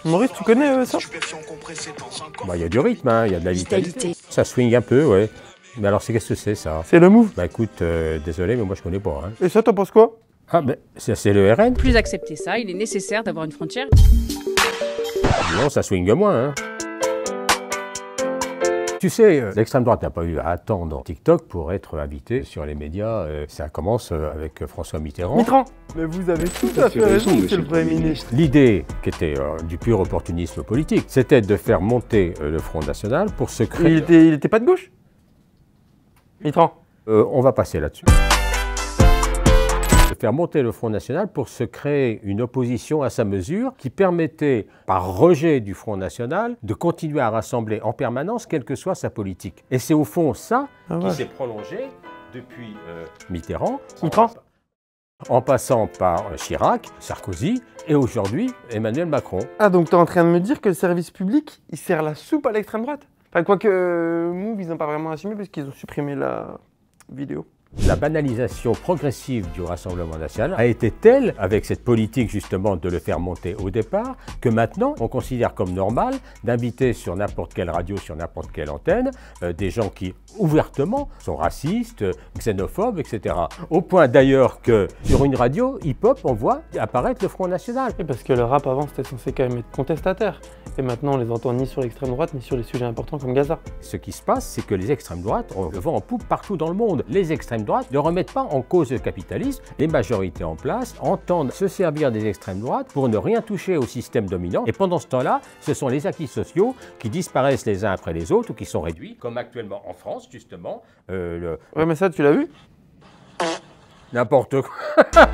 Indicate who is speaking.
Speaker 1: Maurice, tu connais ça?
Speaker 2: Bah, y a du rythme, hein, y a de la vitalité. Ça swing un peu, ouais. Mais alors, qu'est-ce que c'est, ça?
Speaker 1: C'est le move.
Speaker 2: Bah écoute, désolé, mais moi je connais pas. Hein.
Speaker 1: Et ça, t'en penses quoi?
Speaker 2: Ah, ben, c'est le RN.
Speaker 3: Plus accepter ça, il est nécessaire d'avoir une frontière.
Speaker 2: Non, ça swing moins, hein. Tu sais, l'extrême droite n'a pas eu à attendre TikTok pour être invité sur les médias. Ça commence avec François Mitterrand.
Speaker 1: Mitterrand. Mais vous avez tout à fait raison, monsieur le Premier ministre.
Speaker 2: L'idée, qui était du pur opportunisme politique, c'était de faire monter le Front National pour se créer...
Speaker 1: Il était pas de gauche? Mitterrand.
Speaker 2: On va passer là-dessus. De faire monter le Front National pour se créer une opposition à sa mesure qui permettait, par rejet du Front National, de continuer à rassembler en permanence, quelle que soit sa politique. Et c'est au fond ça qui s'est prolongé depuis Mitterrand, en passant par Chirac, Sarkozy et aujourd'hui Emmanuel Macron.
Speaker 1: Ah, donc t'es en train de me dire que le service public, il sert la soupe à l'extrême droite? Enfin, quoique Move, ils n'ont pas vraiment assumé parce qu'ils ont supprimé la vidéo.
Speaker 2: La banalisation progressive du Rassemblement national a été telle, avec cette politique justement de le faire monter au départ, que maintenant on considère comme normal d'inviter sur n'importe quelle radio, sur n'importe quelle antenne, des gens qui ouvertement sont racistes, xénophobes, etc. Au point d'ailleurs que sur une radio hip-hop, on voit apparaître le Front National.
Speaker 1: Et parce que le rap avant c'était censé quand même être contestataire. Et maintenant on les entend ni sur l'extrême droite ni sur les sujets importants comme Gaza.
Speaker 2: Ce qui se passe, c'est que les extrêmes droites ont le vent en poupe partout dans le monde. Les extrêmes droite ne remettent pas en cause le capitalisme. Les majorités en place entendent se servir des extrêmes droites pour ne rien toucher au système dominant. Et pendant ce temps-là, ce sont les acquis sociaux qui disparaissent les uns après les autres ou qui sont réduits, comme actuellement en France, justement.
Speaker 1: Ouais, mais ça, tu l'as vu?
Speaker 2: N'importe quoi.